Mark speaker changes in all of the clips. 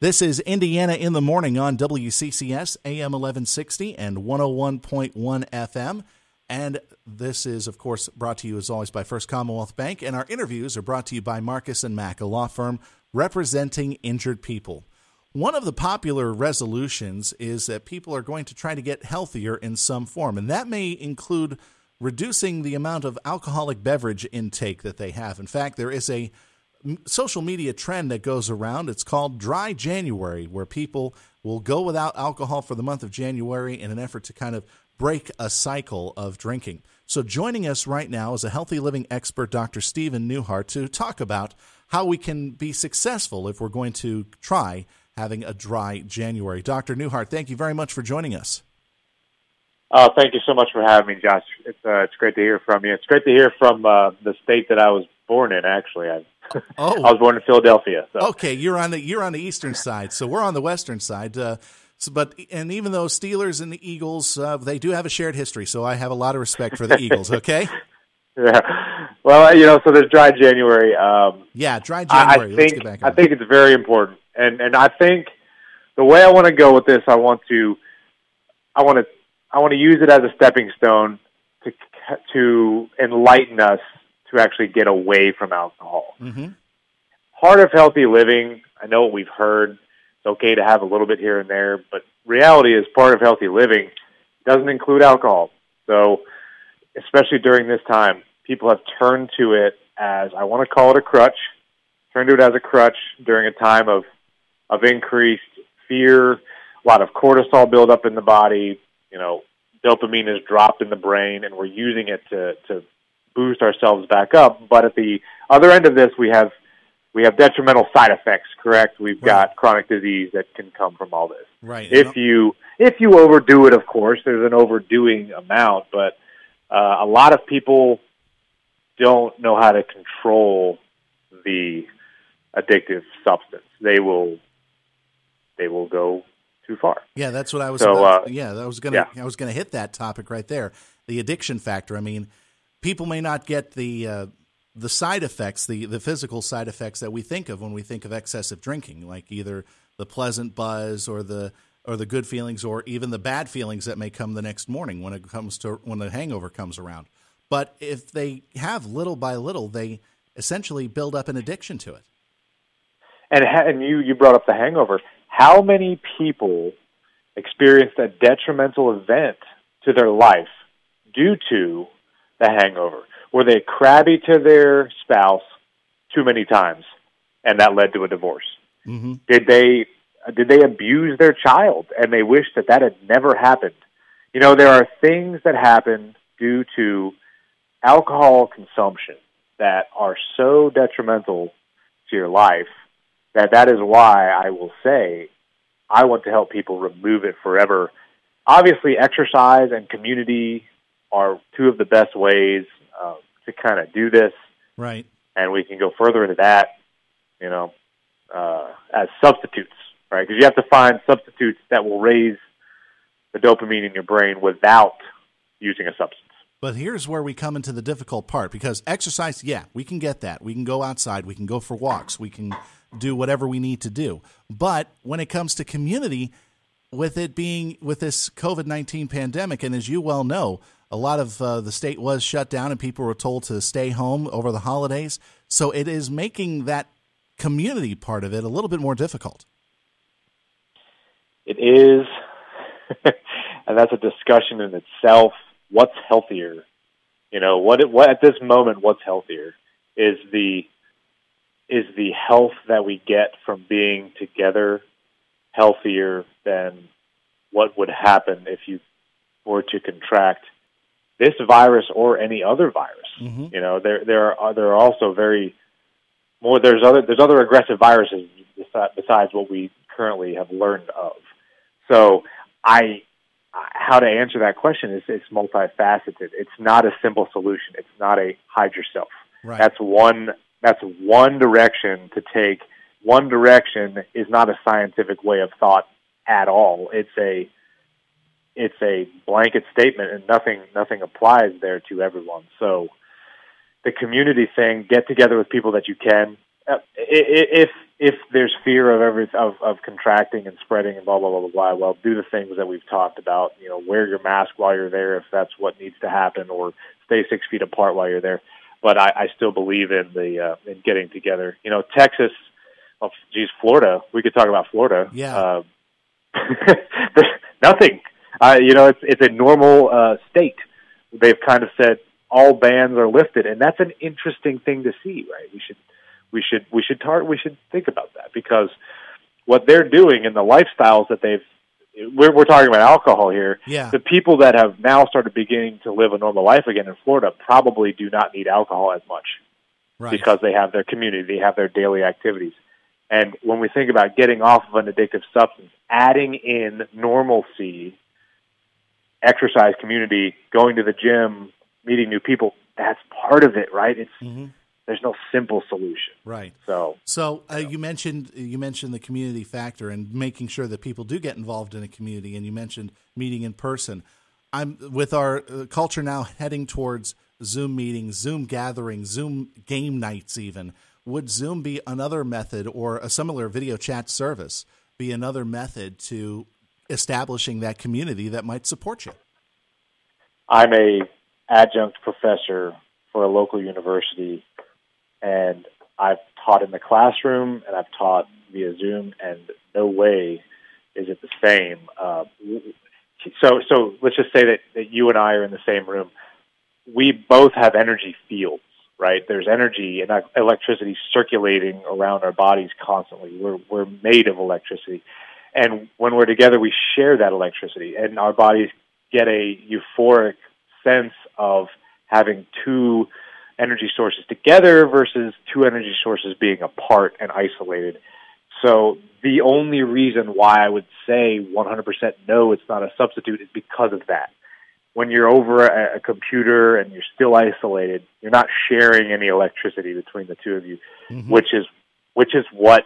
Speaker 1: This is Indiana in the Morning on WCCS, AM 1160 and 101.1 FM. And this is, of course, brought to you, as always, by First Commonwealth Bank. And our interviews are brought to you by Marcus & Mack, a law firm representing injured people. One of the popular resolutions is that people are going to try to get healthier in some form, and that may include reducing the amount of alcoholic beverage intake that they have. In fact, there is a social media trend that goes around. It's called Dry January, where people will go without alcohol for the month of January in an effort to kind of break a cycle of drinking. So joining us right now is a healthy living expert, Dr. Stephen Newhart, to talk about how we can be successful if we're going to try having a dry January. Dr. Newhart, thank you very much for joining us.
Speaker 2: Thank you so much for having me, Josh. It's great to hear from you. It's great to hear from the state that I was born in, actually. I was born in Philadelphia. So.
Speaker 1: Okay, you're on the eastern side, so we're on the western side. But even though Steelers and the Eagles, they do have a shared history, so I have a lot of respect for the Eagles. Okay.
Speaker 2: Yeah. Well, so there's Dry January.
Speaker 1: Dry January. Let's get back on.
Speaker 2: I think it's very important, and I think the way I want to go with this, I want to use it as a stepping stone to enlighten us to actually get away from alcohol.
Speaker 1: Mm-hmm.
Speaker 2: Part of healthy living, I know what we've heard, it's okay to have a little bit here and there, but reality is part of healthy living doesn't include alcohol. So, especially during this time, people have turned to it as, I want to call it a crutch, turned to it as a crutch during a time of increased fear, a lot of cortisol buildup in the body, dopamine is dropped in the brain, and we're using it to boost ourselves back up. But at the other end of this, we have detrimental side effects, correct? We've got chronic disease that can come from all this.
Speaker 1: Right.
Speaker 2: If you overdo it, of course, there's an overdoing amount, but a lot of people don't know how to control the addictive substance. They will go too far.
Speaker 1: Yeah, that's what I was. I was gonna hit that topic right there. The addiction factor. I mean, people may not get the side effects, the physical side effects that we think of when we think of excessive drinking, like either the pleasant buzz or the good feelings, or even the bad feelings that may come the next morning when the hangover comes around. But if they have little by little, they essentially build up an addiction to it.
Speaker 2: And you brought up the hangover. How many people experienced a detrimental event to their life due to the hangover? Were they crabby to their spouse too many times, and that led to a divorce?
Speaker 1: Mm-hmm.
Speaker 2: Did they abuse their child, and they wish that had never happened? There are things that happen due to alcohol consumption that are so detrimental to your life that is why I will say I want to help people remove it forever. Obviously, exercise and community are two of the best ways to kind of do this.
Speaker 1: Right.
Speaker 2: And we can go further into that, as substitutes, right? Because you have to find substitutes that will raise the dopamine in your brain without using a substance.
Speaker 1: But here's where we come into the difficult part, because exercise, we can get that. We can go outside. We can go for walks. We can do whatever we need to do. But when it comes to community, with this COVID-19 pandemic, and as you well know, a lot of the state was shut down and people were told to stay home over the holidays. So it is making that community part of it a little bit more difficult.
Speaker 2: It is, and that's a discussion in itself. What's healthier? What at this moment, what's healthier? Is the health that we get from being together healthier than what would happen if you were to contract this virus or any other virus?
Speaker 1: Mm-hmm.
Speaker 2: There are also there's other aggressive viruses besides what we currently have learned of. So how to answer that question is it's multifaceted. It's not a simple solution. It's not a hide yourself.
Speaker 1: Right.
Speaker 2: That's one direction to take. One direction is not a scientific way of thought at all. It's a blanket statement, and nothing applies there to everyone. So the community thing, get together with people that you can. If there's fear of contracting and spreading and blah blah blah blah blah, well, do the things that we've talked about. Wear your mask while you're there if that's what needs to happen, or stay 6 feet apart while you're there. But I still believe in in getting together. Texas, Florida. We could talk about Florida.
Speaker 1: Yeah.
Speaker 2: Nothing. It's a normal state. They've kind of said all bans are lifted, and that's an interesting thing to see, right? We should think about that, because what they're doing and the lifestyles that we're talking about alcohol here.
Speaker 1: Yeah.
Speaker 2: The people that have now started beginning to live a normal life again in Florida probably do not need alcohol as much,
Speaker 1: right,
Speaker 2: because they have their community, they have their daily activities. And when we think about getting off of an addictive substance, adding in normalcy, exercise, community, going to the gym, meeting new people, that's part of it, right? There's no simple solution.
Speaker 1: Right.
Speaker 2: So
Speaker 1: you mentioned the community factor and making sure that people do get involved in a community, and you mentioned meeting in person. I'm with our culture now heading towards Zoom meetings, Zoom gatherings, Zoom game nights even. Would Zoom be another method, or a similar video chat service be another method to establishing that community that might support you?
Speaker 2: I'm a adjunct professor for a local university, and I've taught in the classroom and I've taught via Zoom, and no way is it the same. So let's just say that you and I are in the same room. We both have energy fields, right? There's energy and electricity circulating around our bodies constantly. We're made of electricity. And when we're together, we share that electricity, and our bodies get a euphoric sense of having two energy sources together versus two energy sources being apart and isolated. So the only reason why I would say 100% no, it's not a substitute, is because of that. When you're over a computer and you're still isolated, you're not sharing any electricity between the two of you, which is why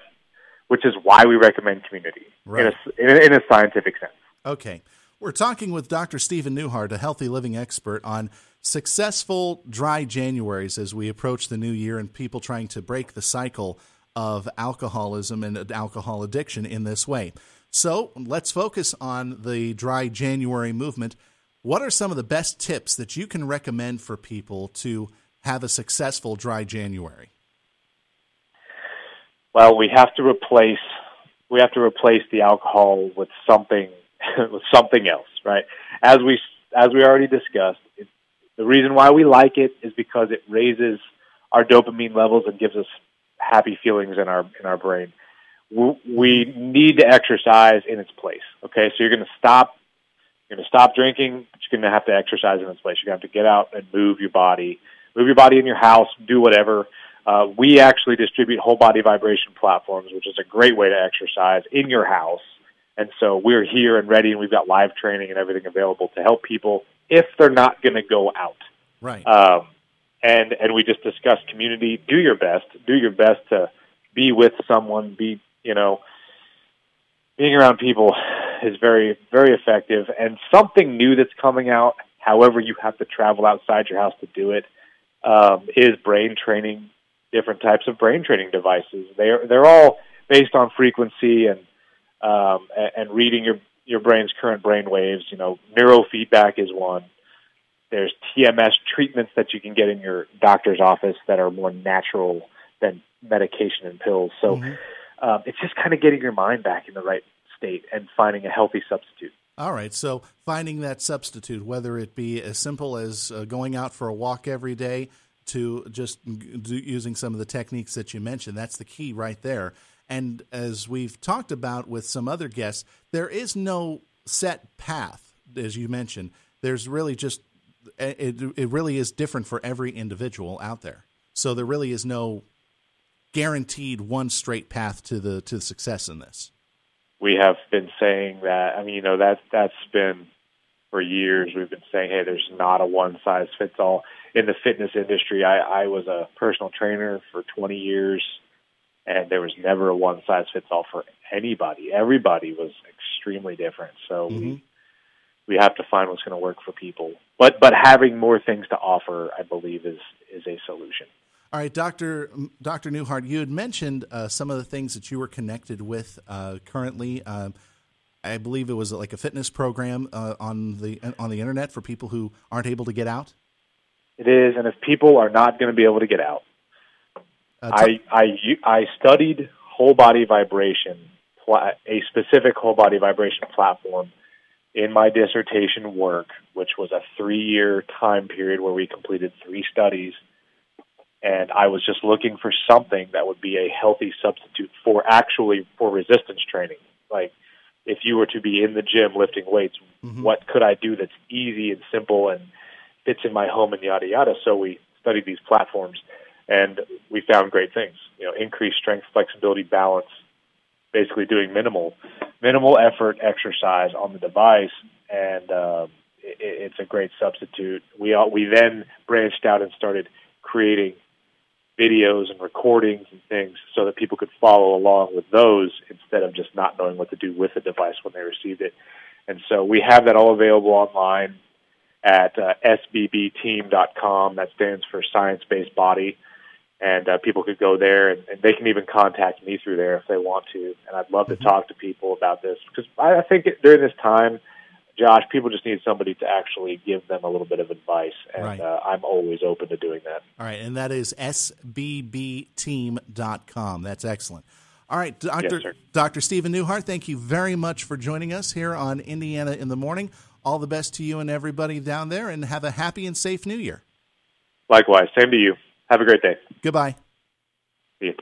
Speaker 2: we recommend community, right, in a scientific sense.
Speaker 1: Okay. We're talking with Dr. Stephen Newhart, a healthy living expert, on successful dry Januaries as we approach the new year and people trying to break the cycle of alcoholism and alcohol addiction in this way. So let's focus on the dry January movement. What are some of the best tips that you can recommend for people to have a successful dry January?
Speaker 2: Well, we have to replace the alcohol with something else, right? As we already discussed, the reason why we like it is because it raises our dopamine levels and gives us happy feelings in our brain. We need to exercise in its place. Okay, so you're going to stop drinking, but you're going to have to exercise in its place. You're going to have to get out and move your body in your house, do whatever. We actually distribute whole body vibration platforms, which is a great way to exercise in your house. And so we're here and ready, and we've got live training and everything available to help people if they're not going to go out.
Speaker 1: Right.
Speaker 2: And we just discussed community. Do your best. Do your best to be with someone. Being around people is very, very effective. And something new that's coming out, however you have to travel outside your house to do it, is brain training, different types of brain training devices. They're all based on frequency and reading your brain's current brain waves. Neurofeedback is one. There's TMS treatments that you can get in your doctor's office that are more natural than medication and pills. So it's just kind of getting your mind back in the right state and finding a healthy substitute.
Speaker 1: All right, so finding that substitute, whether it be as simple as going out for a walk every day to just using some of the techniques that you mentioned, that's the key right there. And as we've talked about with some other guests, there is no set path, as you mentioned. There's really just, it really is different for every individual out there. So there really is no guaranteed one straight path to success in this.
Speaker 2: We have been saying that. I mean, that's been for years. We've been saying, hey, there's not a one-size-fits-all. In the fitness industry, I was a personal trainer for 20 years, and there was never a one-size-fits-all for anybody. Everybody was extremely different. So we have to find what's going to work for people. But having more things to offer, I believe, is a solution.
Speaker 1: All right, Dr. Newhart, you had mentioned some of the things that you were connected with currently. I believe it was like a fitness program on the internet for people who aren't able to get out.
Speaker 2: It is, and if people are not going to be able to get out, I studied whole body vibration, a specific whole body vibration platform in my dissertation work, which was a 3-year time period where we completed 3 studies. And I was just looking for something that would be a healthy substitute for resistance training. Like, if you were to be in the gym lifting weights, what could I do that's easy and simple and fits in my home and yada, yada. So we studied these platforms, and we found great things. Increased strength, flexibility, balance, basically doing minimal effort exercise on the device, and it's a great substitute. We then branched out and started creating videos and recordings and things so that people could follow along with those instead of just not knowing what to do with the device when they received it. And so we have that all available online at sbbteam.com. That stands for Science-Based Body. And people could go there, and they can even contact me through there if they want to. And I'd love to talk to people about this, because I think during this time, Josh, people just need somebody to actually give them a little bit of advice, and
Speaker 1: right.
Speaker 2: I'm always open to doing that.
Speaker 1: All right, and that is sbbteam.com. That's excellent. All right, Dr. Stephen Newhart, thank you very much for joining us here on Indiana in the Morning. All the best to you and everybody down there, and have a happy and safe New Year.
Speaker 2: Likewise. Same to you. Have a great day.
Speaker 1: Goodbye.
Speaker 2: See you.